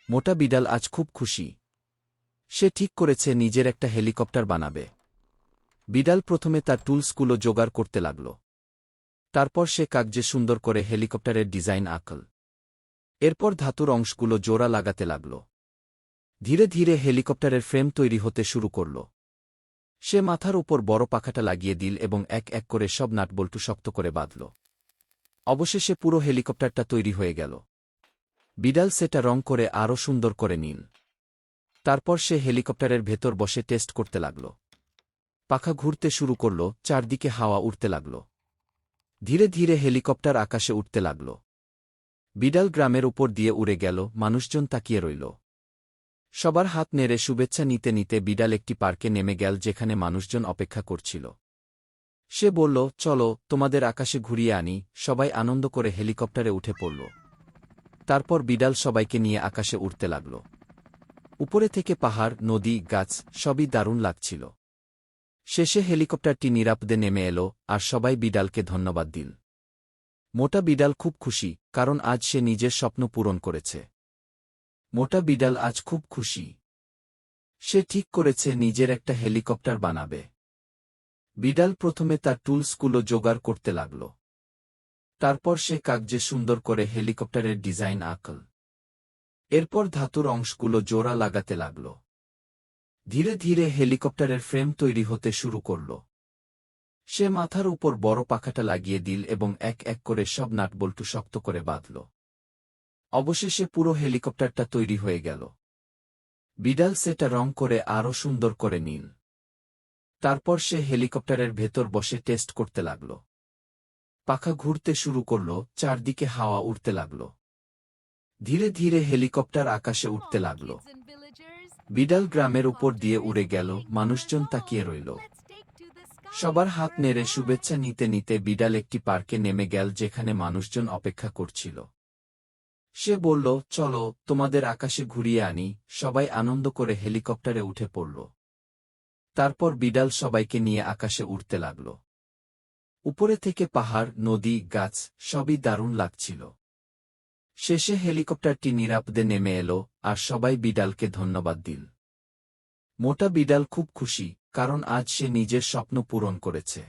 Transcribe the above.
মোটা বিড়াল আজ খুব খুশি। সে ঠিক করেছে নিজের একটা হেলিকপ্টার বানাবে। বিড়াল প্রথমে তার টুলসগুলো জোগাড় করতে লাগল। তারপর সে কাগজে সুন্দর করে হেলিকপ্টারের ডিজাইন আঁকল। এরপর ধাতুর অংশগুলো জোড়া লাগাতে লাগল। ধীরে ধীরে হেলিকপ্টারের ফ্রেম তৈরি হতে শুরু করল। সে মাথার উপর বড় পাখাটা লাগিয়ে দিল এবং এক এক করে সব নাটবল্টু শক্ত করে বাঁধল। অবশেষে পুরো হেলিকপ্টারটা তৈরি হয়ে গেল। বিড়াল সেটা রং করে আরও সুন্দর করে নিল। তারপর সে হেলিকপ্টারের ভেতর বসে টেস্ট করতে লাগল। পাখা ঘুরতে শুরু করল, চারদিকে হাওয়া উঠতে লাগল। ধীরে ধীরে হেলিকপ্টার আকাশে উঠতে লাগল। বিড়াল গ্রামের উপর দিয়ে উড়ে গেল, মানুষজন তাকিয়ে রইল। সবার হাত নেড়ে শুভেচ্ছা নিতে নিতে বিড়াল একটি পার্কে নেমে গেল যেখানে মানুষজন অপেক্ষা করছিল। সে বলল, চলো তোমাদের আকাশে ঘুরিয়ে আনি। সবাই আনন্দ করে হেলিকপ্টারে উঠে পড়ল। তারপর বিড়াল সবাইকে নিয়ে আকাশে উড়তে লাগল। উপরে থেকে পাহাড়, নদী, গাছ সবই দারুণ লাগছিল। শেষে হেলিকপ্টারটি নিরাপদে নেমে এলো আর সবাই বিড়ালকে ধন্যবাদ দিল। মোটা বিড়াল খুব খুশি, কারণ আজ সে নিজের স্বপ্ন পূরণ করেছে। মোটা বিড়াল আজ খুব খুশি। সে ঠিক করেছে নিজের একটা হেলিকপ্টার বানাবে। বিড়াল প্রথমে তার টুলসগুলো জোগাড় করতে লাগল। তারপর সে কাগজে সুন্দর করে হেলিকপ্টারের ডিজাইন আঁকল। এরপর ধাতুর অংশগুলো জোড়া লাগাতে লাগল। ধীরে ধীরে হেলিকপ্টারের ফ্রেম তৈরি হতে শুরু করল। সে মাথার উপর বড় পাখাটা লাগিয়ে দিল এবং এক এক করে সব নাটবল্টু শক্ত করে বাঁধল। অবশেষে পুরো হেলিকপ্টারটা তৈরি হয়ে গেল। বিড়াল সেটা রং করে আরও সুন্দর করে নিল। তারপর সে হেলিকপ্টারের ভেতর বসে টেস্ট করতে লাগল। পাখা ঘুরতে শুরু করল, চারদিকে হাওয়া উঠতে লাগল। ধীরে ধীরে হেলিকপ্টার আকাশে উঠতে লাগল। বিড়াল গ্রামের উপর দিয়ে উড়ে গেল, মানুষজন তাকিয়ে রইল। সবার হাত নেড়ে শুভেচ্ছা নিতে নিতে বিড়াল একটি পার্কে নেমে গেল যেখানে মানুষজন অপেক্ষা করছিল। সে বলল, চলো তোমাদের আকাশে ঘুরিয়ে আনি। সবাই আনন্দ করে হেলিকপ্টারে উঠে পড়ল। তারপর বিড়াল সবাইকে নিয়ে আকাশে উড়তে লাগল। উপরে থেকে পাহাড়, নদী, গাছ সবই দারুণ লাগছিল। শেষে হেলিকপ্টারটি নিরাপদে নেমে এলো আর সবাই বিড়ালকে ধন্যবাদ দিল। মোটা বিড়াল খুব খুশি, কারণ আজ সে নিজের স্বপ্ন পূরণ করেছে।